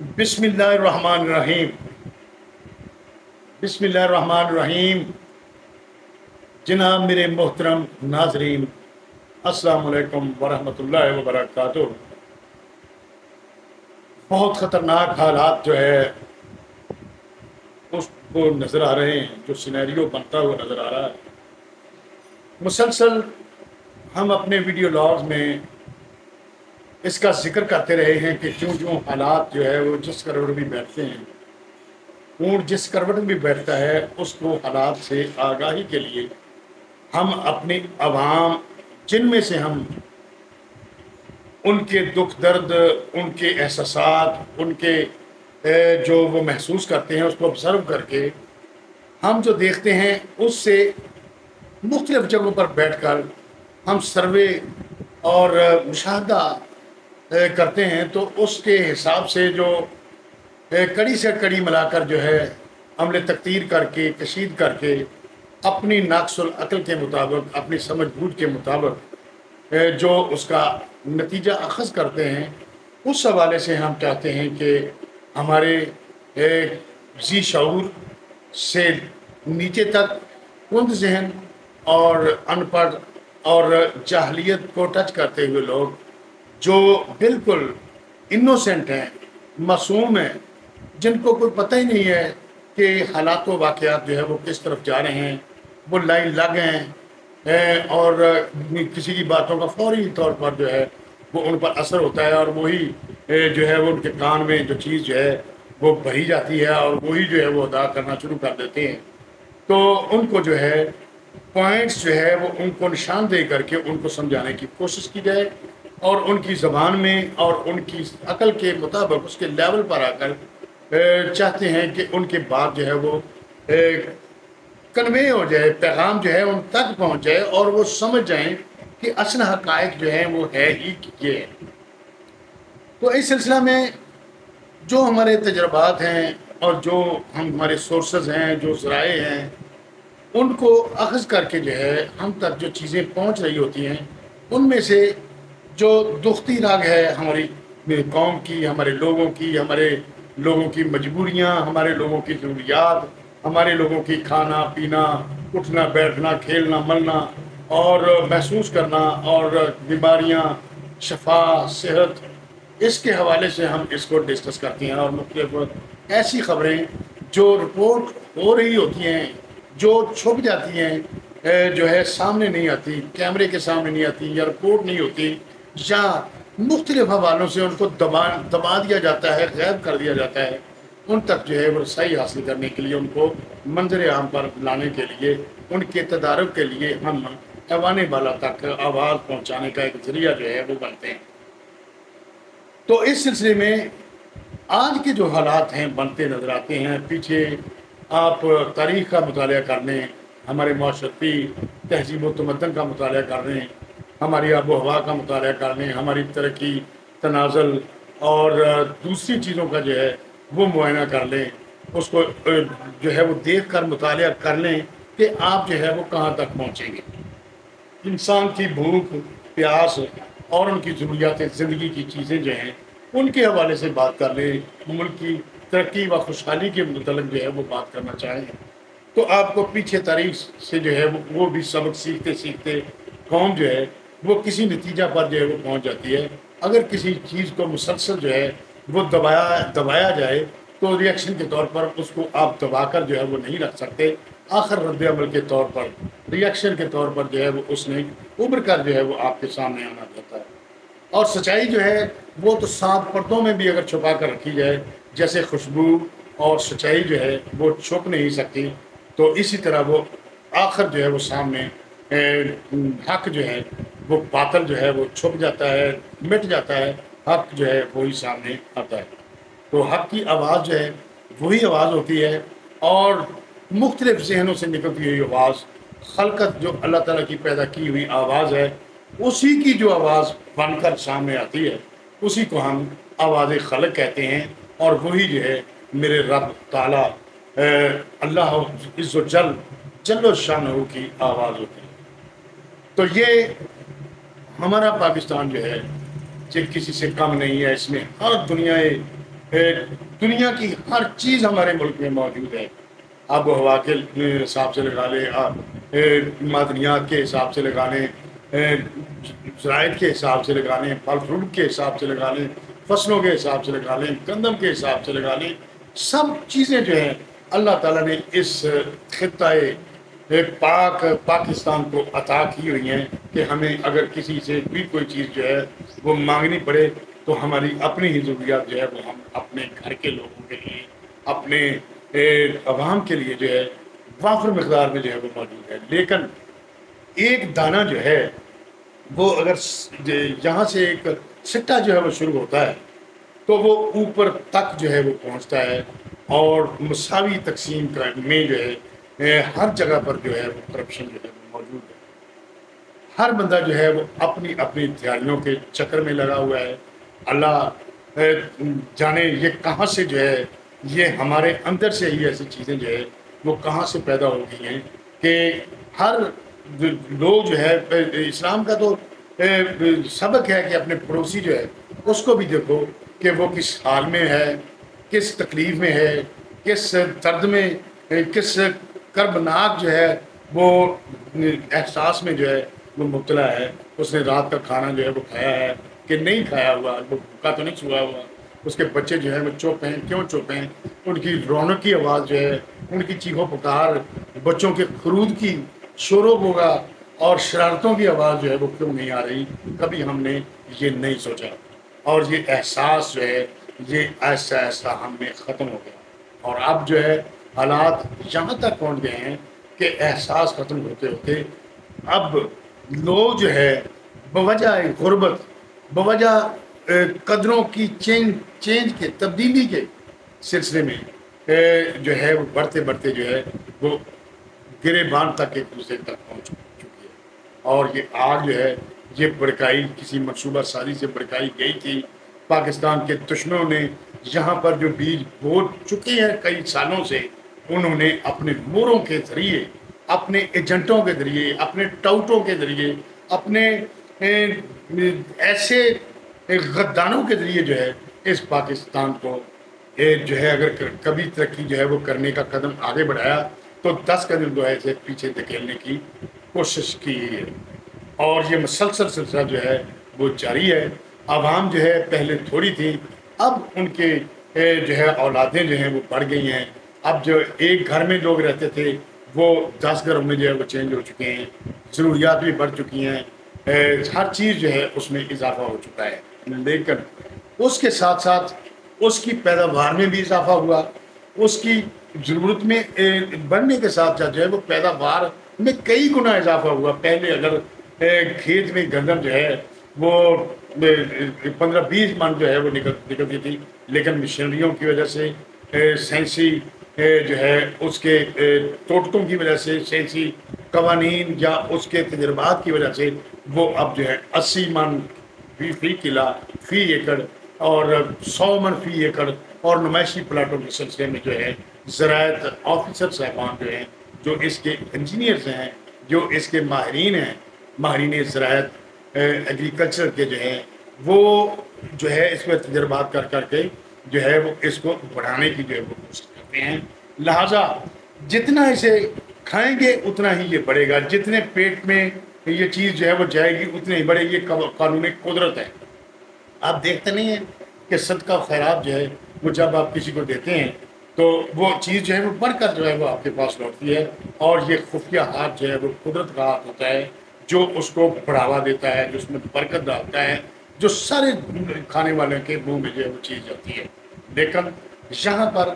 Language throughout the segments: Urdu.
بسم اللہ الرحمن الرحیم بسم اللہ الرحمن الرحیم جناب میرے محترم ناظرین، السلام علیکم ورحمۃ اللہ وبرکاتہ۔ بہت خطرناک حالات جو ہے اس کو نظر آ رہے ہیں، جو سینیریو بنتا ہوا نظر آ رہا ہے۔ مسلسل ہم اپنے ویڈیو لاگز میں اس کا ذکر کرتے رہے ہیں کہ جو حالات جو ہے وہ جس کروٹ بھی بیٹھتے ہیں، اونٹ جس کروٹ میں بھی بیٹھتا ہے، اس کو حالات سے آگاہی کے لیے ہم اپنی عوام، جن میں سے ہم ان کے دکھ درد، ان کے احساسات، ان کے جو وہ محسوس کرتے ہیں، اس کو آبزرو کر کے ہم جو دیکھتے ہیں اس سے مختلف جگہوں پر بیٹھ کر ہم سروے اور مشاہدہ کرتے ہیں، تو اس کے حساب سے جو کڑی سے کڑی ملا کر جو ہے عمل تقدیر کر کے، کشید کر کے، اپنی ناقص العقل کے مطابق، اپنی سمجھ بوجھ کے مطابق جو اس کا نتیجہ اخذ کرتے ہیں، اس حوالے سے ہم چاہتے ہیں کہ ہمارے ذی شعور سے نیچے تک کند ذہن اور ان پڑھ اور جاہلیت کو ٹچ کرتے ہوئے لوگ جو بالکل انوسینٹ ہیں، معصوم ہیں، جن کو کوئی پتہ ہی نہیں ہے کہ حالات و واقعات جو ہے وہ کس طرف جا رہے ہیں، وہ لائن لگ ہیں اور کسی کی باتوں کا فوری طور پر جو ہے وہ ان پر اثر ہوتا ہے، اور وہی جو ہے وہ ان کے کان میں جو چیز جو ہے وہ بہی جاتی ہے، اور وہی جو ہے وہ ادا کرنا شروع کر دیتے ہیں۔ تو ان کو جو ہے پوائنٹس جو ہے وہ ان کو نشان دے کر کے ان کو سمجھانے کی کوشش کی جائے، اور ان کی زبان میں اور ان کی عقل کے مطابق اس کے لیول پر آ کر چاہتے ہیں کہ ان کے بات جو ہے وہ کنوے ہو جائے، پیغام جو ہے ان تک پہنچ جائے، اور وہ سمجھ جائیں کہ اصل حقائق جو ہیں وہ ہے ہی یہ ہے۔ تو اس سلسلہ میں جو ہمارے تجربات ہیں اور جو ہمارے سورسز ہیں، جو ذرائع ہیں، ان کو اخذ کر کے جو ہے ہم تک جو چیزیں پہنچ رہی ہوتی ہیں، ان میں سے جو دکھتی راگ ہے ہماری قوم کی، ہمارے لوگوں کی مجبوریاں، ہمارے لوگوں کی ضروریات، ہمارے لوگوں کی کھانا پینا، اٹھنا بیٹھنا، کھیلنا ملنا اور محسوس کرنا، اور بیماریاں، شفا، صحت، اس کے حوالے سے ہم اس کو ڈسکس کرتے ہیں، اور مختلف ایسی خبریں جو رپورٹ ہو رہی ہوتی ہیں، جو چھپ جاتی ہیں، جو ہے سامنے نہیں آتی، کیمرے کے سامنے نہیں آتی، یا رپورٹ نہیں ہوتی، یا مختلف حوالوں سے ان کو دبا دیا جاتا ہے، غائب کر دیا جاتا ہے، ان تک جو ہے وہ رسائی حاصل کرنے کے لیے، ان کو منظر عام پر لانے کے لیے، ان کے تدارک کے لیے ہم ایوان بالا تک آواز پہنچانے کا ایک ذریعہ جو ہے وہ بنتے ہیں۔ تو اس سلسلے میں آج کے جو حالات ہیں بنتے نظر آتے ہیں، پیچھے آپ تاریخ کا مطالعہ کر لیں، ہمارے معاشرتی تہذیب و تمدن کا مطالعہ کر لیں، ہماری آب و ہوا کا مطالعہ کر لیں، ہماری ترقی، تنازل اور دوسری چیزوں کا جو ہے وہ معائنہ کر لیں، اس کو جو ہے وہ دیکھ کر مطالعہ کر لیں کہ آپ جو ہے وہ کہاں تک پہنچیں گے۔ انسان کی بھوک، پیاس اور ان کی ضروریات زندگی کی چیزیں جو ہیں ان کے حوالے سے بات کر لیں، ملک کی ترقی و خوشحالی کے متعلق جو ہے وہ بات کرنا چاہیں، تو آپ کو پیچھے تاریخ سے جو ہے وہ بھی سبق سیکھتے سیکھتے قوم جو ہے وہ کسی نتیجہ پر جو ہے وہ پہنچ جاتی ہے۔ اگر کسی چیز کو مسلسل جو ہے وہ دبایا جائے تو ریئیکشن کے طور پر اس کو آپ دبا کر جو ہے وہ نہیں رکھ سکتے، آخر رد عمل کے طور پر، ریئیکشن کے طور پر جو ہے وہ اس نے ابھر کر جو ہے وہ آپ کے سامنے آنا چاہتا ہے۔ اور سچائی جو ہے وہ تو 7 پردوں میں بھی اگر چھپا کر رکھی جائے، جیسے خوشبو اور سچائی جو ہے وہ چھپ نہیں سکتی، تو اسی طرح وہ آخر جو ہے وہ سامنے حق جو ہے وہ باطل جو ہے وہ چھپ جاتا ہے، مٹ جاتا ہے، حق جو ہے وہی سامنے آتا ہے۔ تو حق کی آواز جو ہے وہی آواز ہوتی ہے، اور مختلف ذہنوں سے نکلتی ہوئی آواز، خلقت جو اللہ تعالیٰ کی پیدا کی ہوئی آواز ہے، اسی کی جو آواز بن کر سامنے آتی ہے، اسی کو ہم آواز خلق کہتے ہیں، اور وہی جو ہے میرے رب تعالیٰ اللہ عز و جل و شانہ کی آواز ہوتی ہے۔ تو یہ ہمارا پاکستان جو ہے یہ کسی سے کم نہیں ہے، اس میں ہر دنیا دنیا کی ہر چیز ہمارے ملک میں موجود ہے. آب و ہوا کے حساب سے لگا لیں, معدنیات کے حساب سے لگا لیں, زراعت کے حساب سے لگا لیں, پھل فروٹ کے حساب سے لگا لیں, فصلوں کے حساب سے لگا لیں, گندم کے حساب سے لگا لیں. سب چیزیں جو ہیں اللہ تعالیٰ نے اس خطۂ پاکستان کو عطا کی ہوئی ہیں کہ ہمیں اگر کسی سے بھی کوئی چیز جو ہے وہ مانگنی پڑے تو ہماری اپنی ہی ضروریات جو ہے وہ ہم اپنے گھر کے لوگوں کے لیے, اپنے عوام کے لیے جو ہے وافر مقدار میں جو ہے وہ موجود ہے. لیکن ایک دانہ جو ہے وہ اگر یہاں سے ایک سٹہ جو ہے وہ شروع ہوتا ہے تو وہ اوپر تک جو ہے وہ پہنچتا ہے, اور مساوی تقسیم میں جو ہے ہر جگہ پر جو ہے وہ کرپشن جو ہے وہ موجود ہے. ہر بندہ جو ہے وہ اپنی اپنی تیاریوں کے چکر میں لگا ہوا ہے. اللہ جانے یہ کہاں سے جو ہے یہ ہمارے اندر سے ہی ایسی چیزیں جو ہے وہ کہاں سے پیدا ہو گئی ہیں کہ ہر لوگ جو ہے اسلام کا تو سبق ہے کہ اپنے پڑوسی جو ہے اس کو بھی دیکھو کہ وہ کس حال میں ہے, کس تکلیف میں ہے, کس درد میں, کس کربناک جو ہے وہ احساس میں جو ہے وہ مبتلا ہے. اس نے رات کا کھانا جو ہے وہ کھایا ہے کہ نہیں کھایا ہوا, وہ بھوکا تو نہیں سویا ہوا. اس کے بچے جو ہیں وہ چپ ہیں, کیوں چپ ہیں؟ ان کی رونق کی آواز جو ہے, ان کی چیخو پکار, بچوں کے خرود کی شور و غوغا اور شرارتوں کی آواز جو ہے وہ کیوں نہیں آ رہی؟ کبھی ہم نے یہ نہیں سوچا. اور یہ احساس جو ہے یہ ایسا ایسا ہم میں ختم ہو گیا, اور اب جو ہے حالات یہاں تک پہنچ گئے ہیں کہ احساس ختم ہوتے ہوتے اب لوگ جو ہے بوجہ غربت, بوجہ قدروں کی چینج کے تبدیلی کے سلسلے میں جو ہے وہ بڑھتے بڑھتے جو ہے وہ گریبان تک ایک دوسرے تک پہنچ چکی ہے. اور یہ آگ جو ہے یہ بڑکائی کسی منصوبہ سازی سے بڑکائی گئی تھی. پاکستان کے دشمنوں نے یہاں پر جو بیج بو چکے ہیں کئی سالوں سے, انہوں نے اپنے موروں کے ذریعے, اپنے ایجنٹوں کے ذریعے, اپنے ٹاؤٹوں کے ذریعے, اپنے ایسے غداروں کے ذریعے جو ہے اس پاکستان کو جو ہے اگر کبھی ترقی جو ہے وہ کرنے کا قدم آگے بڑھایا تو 10 قدم جو ہے اسے پیچھے دھکیلنے کی کوشش کی ہے. اور یہ مسلسل سلسلہ جو ہے وہ جاری ہے. عوام جو ہے پہلے تھوڑی تھی, اب ان کے جو ہے اولادیں جو ہیں وہ بڑھ گئی ہیں. اب جو ایک گھر میں لوگ رہتے تھے وہ 10 گھروں میں جو ہے وہ چینج ہو چکے ہیں, ضروریات بھی بڑھ چکی ہیں, ہر چیز جو ہے اس میں اضافہ ہو چکا ہے. لیکن اس کے ساتھ ساتھ اس کی پیداوار میں بھی اضافہ ہوا, اس کی ضرورت میں بڑھنے کے ساتھ ساتھ جو ہے وہ پیداوار میں کئی گنا اضافہ ہوا. پہلے اگر کھیت میں گندم جو ہے وہ 15-20 من جو ہے وہ نکلتی تھی, لیکن مشینریوں کی وجہ سے, سائنسی جو ہے اس کے ٹوٹکوں کی وجہ سے, سائنسی قوانین یا اس کے تجربات کی وجہ سے وہ اب جو ہے 80 من فی کلا فی ایکڑ اور 100 من فی ایکڑ اور نمائشی پلاٹوں کے سلسلے میں جو ہے زراعت آفیسر صاحبان جو ہیں, جو اس کے انجینئرز ہیں, جو اس کے ماہرین ہیں, ماہرین زراعت ایگریکلچر کے جو ہیں وہ جو ہے اس میں تجربات کر کے جو ہے وہ اس کو بڑھانے کی جو ہے وہ کوشش کرتے ہیں. لہٰذا جتنا اسے کھائیں گے اتنا ہی یہ بڑھے گا, جتنے پیٹ میں یہ چیز جو ہے وہ جائے گی اتنے ہی بڑھے. یہ قانون قدرت ہے. آپ دیکھتے نہیں ہیں کہ صدقہ خیرات جو ہے وہ جب آپ کسی کو دیتے ہیں تو وہ چیز جو ہے وہ بڑھ کر جو ہے وہ آپ کے پاس لوٹتی ہے, اور یہ خفیہ ہاتھ جو ہے وہ قدرت کا ہاتھ ہوتا ہے جو اس کو بڑھاوا دیتا ہے, جو اس میں برکت ڈالتا ہے, جو سارے کھانے والے کے منہ میں جو ہے وہ چیز جاتی ہے. لیکن یہاں پر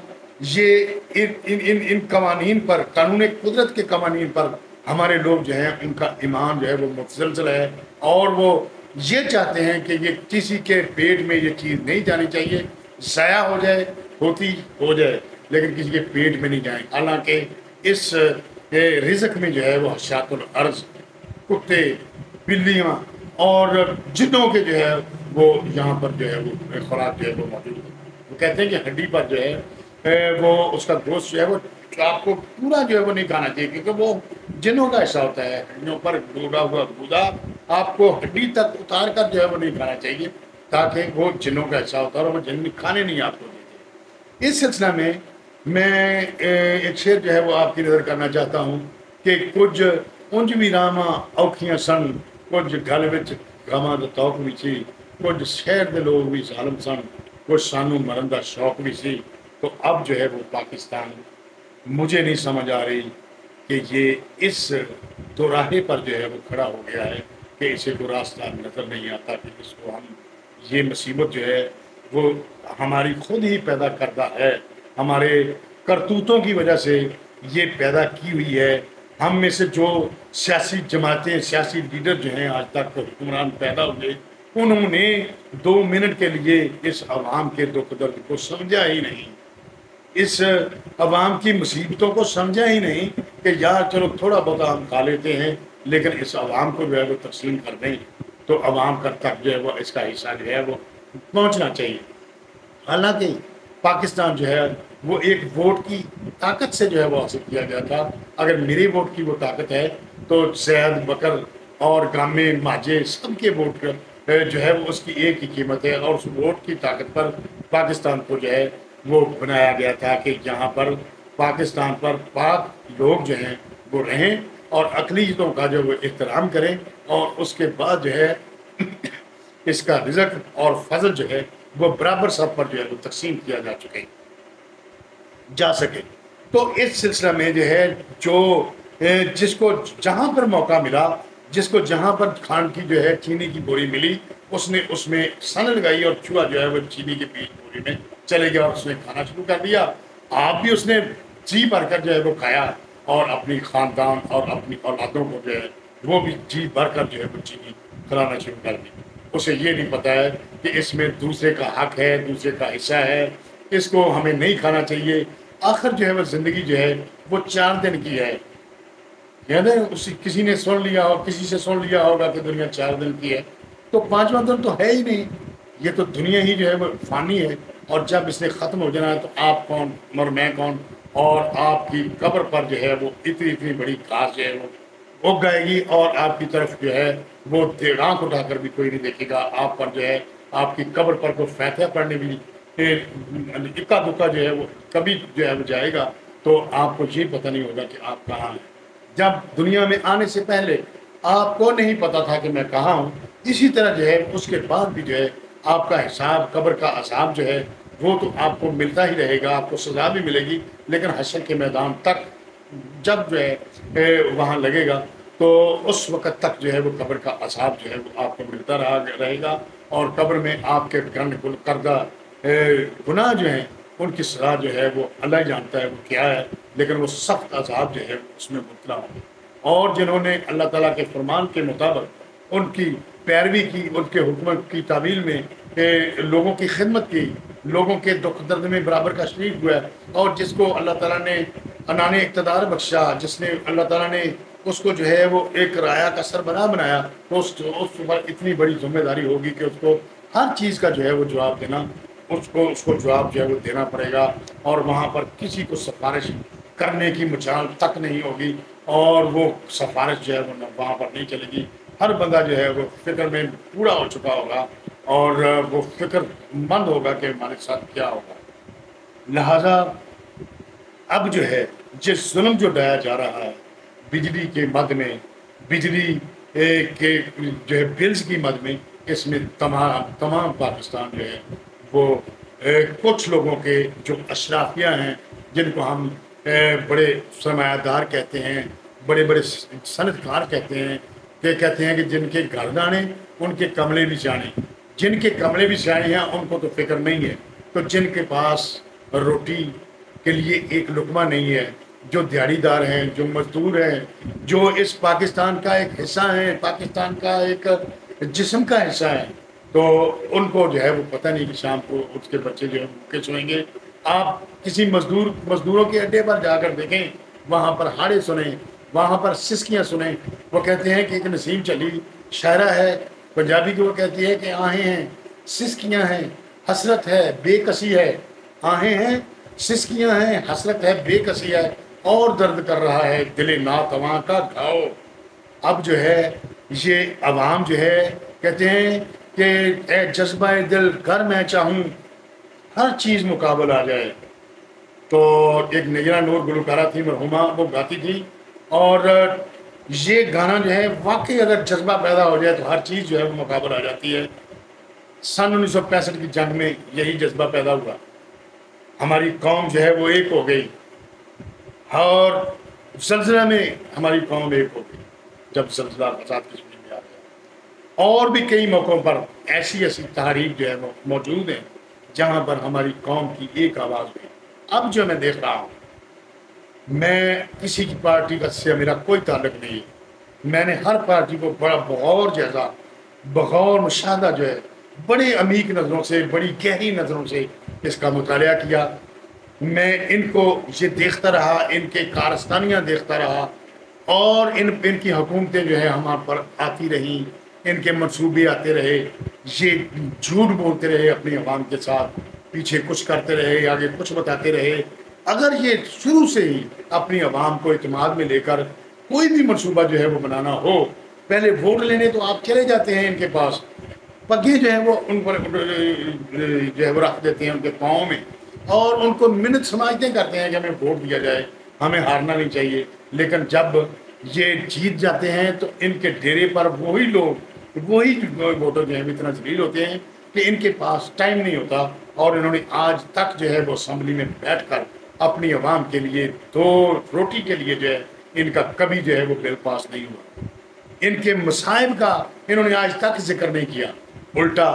یہ ان قوانین پر, قانون قدرت کے قوانین پر ہمارے لوگ جو ہیں ان کا ایمان جو ہے وہ متزلزل ہے, اور وہ یہ چاہتے ہیں کہ یہ کسی کے پیٹ میں یہ چیز نہیں جانی چاہیے, ضائع ہو جائے, ہوتی ہو جائے, لیکن کسی کے پیٹ میں نہیں جائیں. حالانکہ اس رزق میں جو ہے وہ حشات الارض, کتے, بلیاں اور جنوں کے جو ہے وہ یہاں پر جو ہے وہ خوراک جو ہے وہ موجود ہے. وہ کہتے ہیں کہ ہڈی پر جو ہے وہ اس کا گوشت جو ہے وہ آپ کو پورا جو ہے وہ نہیں کھانا چاہیے, کیونکہ وہ جنوں کا حصہ ہوتا ہے. ہڈیوں پر ڈوبا ہوا گودا آپ کو ہڈی تک اتار کر جو ہے وہ نہیں کھانا چاہیے, تاکہ وہ جنوں کا حصہ ہوتا ہے اور وہ جن کھانے نہیں آپ کو دیتے. اس سلسلہ میں ایک شعر جو ہے وہ آپ کی نظر کرنا چاہتا ہوں کہ کچھ انج بھی راما اوکھیاں سن، کچھ گل وچ غماں دا توق بھی سی، کچھ شہر دے لوگ بھی ظالم سن، کچھ سانو مرن دا شوق بھی سی۔ تو اب جو ہے وہ پاکستان مجھے نہیں سمجھ آ رہی کہ یہ اس دوراہے پر جو ہے وہ کھڑا ہو گیا ہے کہ اسے کوئی راستہ نظر نہیں آتا کہ اس کو ہم، یہ مصیبت جو ہے وہ ہماری خود ہی پیدا کردہ ہے، ہمارے کرتوتوں کی وجہ سے یہ پیدا کی ہوئی ہے۔ ہم میں سے جو سیاسی جماعتیں، سیاسی لیڈر جو ہیں آج تک حکمران پیدا ہوئے، انہوں نے 2 منٹ کے لیے اس عوام کے دکھ درد کو سمجھا ہی نہیں، اس عوام کی مصیبتوں کو سمجھا ہی نہیں کہ یار چلو تھوڑا بہت ہم کھا لیتے ہیں لیکن اس عوام کو جو ہے وہ تقسیم کر دیں تو عوام کا تک جو ہے وہ اس کا حصہ جو ہے وہ پہنچنا چاہیے۔ حالانکہ پاکستان جو ہے وہ ایک ووٹ کی طاقت سے جو ہے وہ حاصل کیا گیا تھا۔ اگر میرے ووٹ کی وہ طاقت ہے تو سید بکر اور گامے ماجے سب کے ووٹ جو ہے وہ اس کی ایک ہی قیمت ہے، اور اس ووٹ کی طاقت پر پاکستان کو جو ہے وہ بنایا گیا تھا کہ یہاں پر پاکستان پر پاک لوگ جو ہیں وہ رہیں اور اقلیتوں کا جو وہ احترام کریں، اور اس کے بعد جو ہے اس کا رزق اور فضل جو ہے وہ برابر سب پر جو ہے وہ تقسیم کیا جا سکے۔ تو اس سلسلہ میں جو ہے جو جس کو جہاں پر موقع ملا، جس کو جہاں پر کھان کی جو ہے چینی کی بوری ملی، اس نے اس میں سن لگائی اور چوہا جو ہے وہ چینی کے بیچ بوری میں چلے گیا اور اس نے کھانا شروع کر دیا۔ آپ بھی اس نے جی بھر کر جو ہے وہ کھایا، اور اپنی خاندان اور اپنی اولادوں کو جو ہے وہ بھی جی بھر کر جو ہے وہ چینی کھلانا شروع کر دی۔ اسے یہ نہیں پتا ہے کہ اس میں دوسرے کا حق ہے، دوسرے کا حصہ ہے، اس کو ہمیں نہیں کھانا چاہیے۔ آخر جو ہے وہ زندگی جو ہے وہ 4 دن کی ہے، یاد ہے کسی نے سن لیا ہو، کسی سے سن لیا ہوگا کہ دنیا 4 دن کی ہے، تو 5واں دن تو ہے ہی نہیں۔ یہ تو دنیا ہی جو ہے وہ فانی ہے، اور جب اس نے ختم ہو جانا ہے تو آپ کون اور میں کون، اور آپ کی قبر پر جو ہے وہ اتنی بڑی گھاس جو ہے وہ اگ جائے گی، اور آپ کی طرف جو ہے وہ آنکھ اٹھا کر بھی کوئی نہیں دیکھے گا۔ آپ پر جو ہے آپ کی قبر پر کوئی فاتحہ پڑھنے بھی اکا دکا جو ہے وہ کبھی جو ہے وہ جائے گا، تو آپ کو یہ پتہ نہیں ہوگا کہ آپ کہاں ہیں۔ جب دنیا میں آنے سے پہلے آپ کو نہیں پتا تھا کہ میں کہاں ہوں، اسی طرح جو ہے اس کے بعد بھی جو ہے آپ کا حساب، قبر کا عذاب جو ہے وہ تو آپ کو ملتا ہی رہے گا، آپ کو سزا بھی ملے گی، لیکن حشر کے میدان تک جب جو ہے وہاں لگے گا تو اس وقت تک جو ہے وہ قبر کا عذاب جو ہے وہ آپ کو ملتا رہے گا، اور قبر میں آپ کے کردہ گناہ جو ہیں ان کی سزا جو ہے وہ اللہ جانتا ہے وہ کیا ہے، لیکن وہ سخت عذاب جو ہے اس میں مبتلا ہوں۔ اور جنہوں نے اللہ تعالیٰ کے فرمان کے مطابق ان کی پیروی کی، ان کے حکمت کی تعمیل میں لوگوں کی خدمت کی، لوگوں کے دکھ درد میں برابر کا شریک ہوا، اور جس کو اللہ تعالیٰ نے عنان اقتدار بخشا، جس نے اللہ تعالیٰ نے اس کو جو ہے وہ ایک رایا کا سربراہ بنایا، تو اس پر اتنی بڑی ذمہ داری ہوگی کہ اس کو ہر چیز کا جو ہے وہ جواب دینا، اس کو جواب جو ہے وہ دینا پڑے گا، اور وہاں پر کسی کو سفارش کرنے کی مجال تک نہیں ہوگی، اور وہ سفارش جو ہے وہ وہاں پر نہیں چلے گی۔ ہر بندہ جو ہے وہ فکر میں پورا ہو چکا ہوگا، اور وہ فکر مند ہوگا کہ ہمارے ساتھ کیا ہوگا۔ لہذا اب جو ہے جس ظلم جو ڈایا جا رہا ہے بجلی کے مد میں، بجلی کے جو ہے بلز کی مد میں، اس میں تمام پاکستان جو ہے وہ کچھ لوگوں کے جو اشرافیہ ہیں، جن کو ہم بڑے سرمایہ دار کہتے ہیں، بڑے بڑے صنعت کار کہتے ہیں کہ جن کے گھردانے ان کے کملے بھی سیانے، جن کے کملے بھی سیانے ہیں ان کو تو فکر نہیں ہے، تو جن کے پاس روٹی کے لیے ایک لقمہ نہیں ہے، جو دیہڑی دار ہیں، جو مزدور ہیں، جو اس پاکستان کا ایک حصہ ہیں، پاکستان کا ایک جسم کا حصہ ہے، تو ان کو جو ہے وہ پتہ نہیں کہ شام کو اس کے بچے جو ہے بھوکے سوئیں گے۔ آپ کسی مزدوروں کے اڈے پر جا کر دیکھیں، وہاں پر ہاڑے سنیں، وہاں پر سسکیاں سنیں۔ وہ کہتے ہیں کہ ایک نسیم چلی شاعرہ ہے پنجابی کی، وہ کہتی ہے کہ آہیں ہیں سسکیاں ہیں حسرت ہے بے کسی ہے، آہیں ہیں سسکیاں ہیں حسرت ہے بے کسی ہے، اور درد کر رہا ہے دل ناتواں کا گھاؤ۔ اب جو ہے یہ عوام جو ہے کہتے ہیں کہ اے جذبہ دل گر میں چاہوں ہر چیز مقابل آ جائے، تو ایک نگرہ نور گلوکارہ تھی مرحومہ، وہ گاتی تھی، اور یہ گانا جو ہے واقعی اگر جذبہ پیدا ہو جائے تو ہر چیز جو ہے وہ مقابل آ جاتی ہے۔ سن 1965 کی جنگ میں یہی جذبہ پیدا ہوا، ہماری قوم جو ہے وہ ایک ہو گئی، اور زلزلہ میں ہماری قوم ایک ہو گئی جب زلزلہ فساد کشمیر میں آ گیا۔ اور بھی کئی موقعوں پر ایسی ایسی تحریک جو ہے وہ موجود ہیں جہاں پر ہماری قوم کی ایک آواز ہوئی۔ اب جو میں دیکھ رہا ہوں، میں کسی کی پارٹی کا سے میرا کوئی تعلق نہیں ہے، میں نے ہر پارٹی کو بڑا بغور جیسا بغور مشاہدہ جو ہے بڑی عمیق نظروں سے، بڑی گہری نظروں سے اس کا مطالعہ کیا۔ میں ان کو یہ دیکھتا رہا، ان کے کارستانیاں دیکھتا رہا، اور ان کی حکومتیں جو ہے ہمارے پر آتی رہیں، ان کے منصوبے آتے رہے، یہ جھوٹ بولتے رہے اپنی عوام کے ساتھ، پیچھے کچھ کرتے رہے، آگے کچھ بتاتے رہے۔ اگر یہ شروع سے ہی اپنی عوام کو اعتماد میں لے کر کوئی بھی منصوبہ جو ہے وہ بنانا ہو، پہلے ووٹ لینے تو آپ چلے جاتے ہیں ان کے پاس، پگے جو ہے وہ ان پر جو ہے وہ رکھ دیتے ہیں ان کے پاؤں میں، اور ان کو منت سماجتیں کرتے ہیں کہ ہمیں ووٹ دیا جائے، ہمیں ہارنا نہیں چاہیے۔ لیکن جب یہ جیت جاتے ہیں تو ان کے ڈیرے پر وہی لوگ، وہی ووٹر جو ہیں اتنا ذلیل ہوتے ہیں کہ ان کے پاس ٹائم نہیں ہوتا، اور انہوں نے آج تک جو ہے وہ اسمبلی میں بیٹھ کر اپنی عوام کے لیے دو روٹی کے لیے جو ہے ان کا کبھی جو ہے وہ بل پاس نہیں ہوا۔ ان کے مصائب کا انہوں نے آج تک ذکر نہیں کیا، الٹا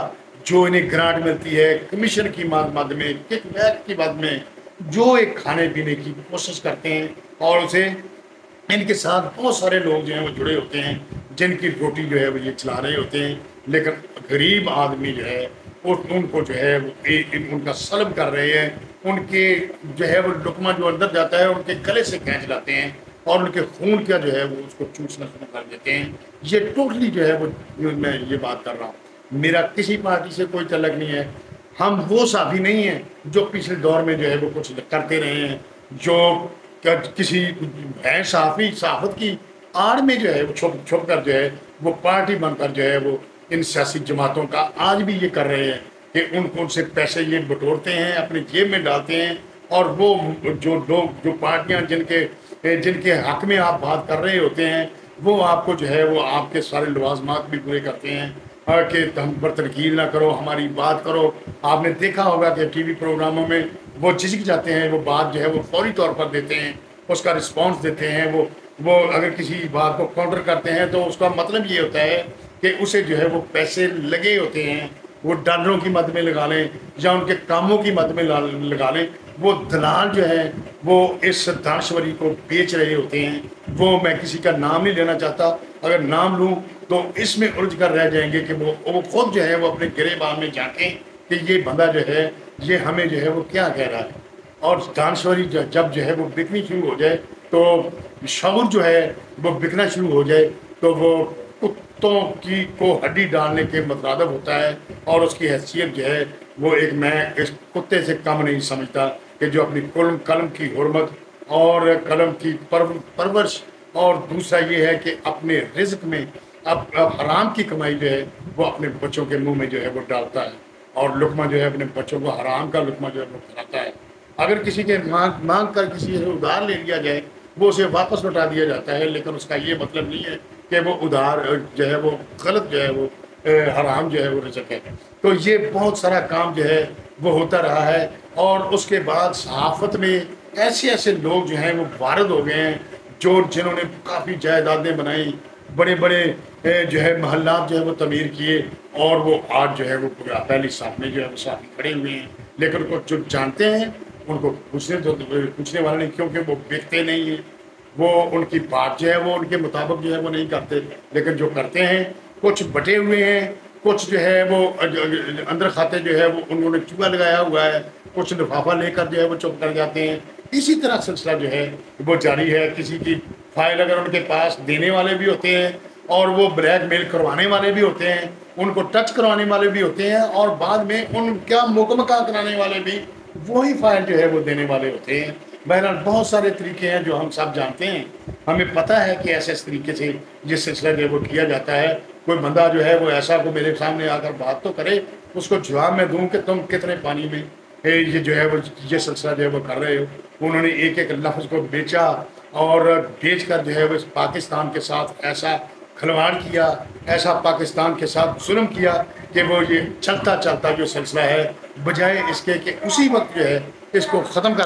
جو انہیں گرانٹ ملتی ہے کمیشن کی مد میں، کک بیک کی مد میں، جو ایک کھانے پینے کی کوشش کرتے ہیں، اور اسے ان کے ساتھ بہت سارے لوگ جو ہیں وہ جڑے ہوتے ہیں جن کی روٹی جو ہے وہ یہ چلا رہے ہوتے ہیں، لیکن غریب آدمی جو ہے ان کو جو ہے وہ ان کا سلب کر رہے ہیں، ان کے جو ہے وہ لقمہ جو اندر جاتا ہے ان کے گلے سے کھینچ لاتے ہیں، اور ان کے خون کا جو ہے وہ اس کو چوسنا شروع کر دیتے ہیں۔ یہ ٹوٹلی جو ہے وہ میں یہ بات کر رہا ہوں، میرا کسی پارٹی سے کوئی تعلق نہیں ہے، ہم وہ صحافی نہیں ہیں جو پچھلے دور میں جو ہے وہ کچھ کرتے رہے ہیں، جو کسی ہے صحافی صحافت کی آڑ میں جو ہے وہ چھپ چھپ کر جو ہے وہ پارٹی بن کر جو ہے وہ ان سیاسی جماعتوں کا آج بھی یہ کر رہے ہیں کہ ان کو ان سے پیسے یہ بٹورتے ہیں، اپنی جیب میں ڈالتے ہیں، اور وہ جو لوگ جو پارٹیاں جن کے حق میں آپ بات کر رہے ہوتے ہیں، وہ آپ کو جو ہے وہ آپ کے سارے لوازمات بھی پورے کرتے ہیں، اور کہ ہم پر تنقید نہ کرو، ہماری بات کرو۔ آپ نے دیکھا ہوگا کہ ٹی وی پروگراموں میں وہ جھجک جاتے ہیں، وہ بات جو ہے وہ فوری طور پر دیتے ہیں، اس کا رسپانس دیتے ہیں، وہ اگر کسی بات کو کاؤنٹر کرتے ہیں تو اس کا مطلب یہ ہوتا ہے کہ اسے جو ہے وہ پیسے لگے ہوتے ہیں، وہ ڈالروں کی مد میں لگا لیں یا ان کے کاموں کی مد میں لگا لیں، وہ دلال جو ہے وہ اس دانشوری کو بیچ رہے ہوتے ہیں۔ وہ میں کسی کا نام نہیں لینا چاہتا، اگر نام لوں تو اس میں الجھ کر رہ جائیں گے کہ وہ خود جو ہے وہ اپنے گریبان میں جھانکیں کہ یہ بندہ جو ہے یہ ہمیں جو ہے وہ کیا کہہ رہا ہے۔ اور دانشوری جب جو ہے وہ بکنی شروع ہو جائے تو شعور جو ہے وہ بکنا شروع ہو جائے تو وہ کتوں کی کو ہڈی ڈالنے کے مترادف ہوتا ہے، اور اس کی حیثیت جو ہے وہ ایک میں اس کتے سے کم نہیں سمجھتا کہ جو اپنی قلم کی حرمت اور قلم کی پرورش، اور دوسرا یہ ہے کہ اپنے رزق میں اب حرام کی کمائی جو ہے وہ اپنے بچوں کے منہ میں جو ہے وہ ڈالتا ہے، اور لقمہ جو ہے اپنے بچوں کو حرام کا لقمہ جو ہے وہ کھلاتا ہے۔ اگر کسی کے مانگ کر کسی سے ادھار لے لیا جائے وہ اسے واپس لوٹا دیا جاتا ہے، لیکن اس کا یہ مطلب نہیں ہے کہ وہ ادھار جو ہے وہ غلط جو ہے وہ حرام جو ہے وہ رزق ہے۔ تو یہ بہت سارا کام جو ہے وہ ہوتا رہا ہے، اور اس کے بعد صحافت میں ایسے لوگ جو ہیں وہ وارد ہو گئے ہیں جنہوں نے کافی جائیدادیں بنائیں، بڑے بڑے جو ہے محلات جو ہے وہ تعمیر کیے، اور وہ آج جو ہے وہ پہلی صف میں جو ہے وہ صحافی کھڑے ہوئے ہیں، لیکن کو جو جانتے ہیں ان کو پوچھنے والا نہیں، کیونکہ وہ بکتے نہیں ہیں، وہ ان کی بات جو ہے وہ ان کے مطابق جو ہے وہ نہیں کرتے، لیکن جو کرتے ہیں کچھ بٹے ہوئے ہیں، کچھ جو ہے وہ اندر کھاتے جو ہے وہ انہوں نے چوہا لگایا ہوا ہے، کچھ لفافہ لے کر جو ہے وہ چپ کر جاتے ہیں۔ اسی طرح سلسلہ جو ہے وہ جاری ہے۔ کسی کی فائل اگر ان کے پاس دینے والے بھی ہوتے ہیں، اور وہ بلیک میل کروانے والے بھی ہوتے ہیں، ان کو ٹچ کروانے والے بھی ہوتے ہیں، اور بعد میں ان کا مکمکہ کرانے والے بھی وہی فائل جو ہے وہ دینے والے ہوتے ہیں۔ بہرحال بہت سارے طریقے ہیں جو ہم سب جانتے ہیں، ہمیں پتہ ہے کہ ایسے طریقے سے یہ سلسلہ جو ہے وہ کیا جاتا ہے۔ کوئی بندہ جو ہے وہ ایسا کو میرے سامنے آ کر بات تو کرے، اس کو جواب میں دوں کہ تم کتنے پانی میں یہ جو ہے وہ یہ سلسلہ جو ہے وہ کر رہے ہو. انہوں نے ایک ایک لفظ کو بیچا اور بیچ کر جو ہے وہ پاکستان کے ساتھ ایسا کھلواڑ کیا، ایسا پاکستان کے ساتھ ظلم کیا کہ وہ یہ چلتا چلتا جو سلسلہ ہے بجائے اس کے کہ اسی وقت جو ہے اس کو ختم کر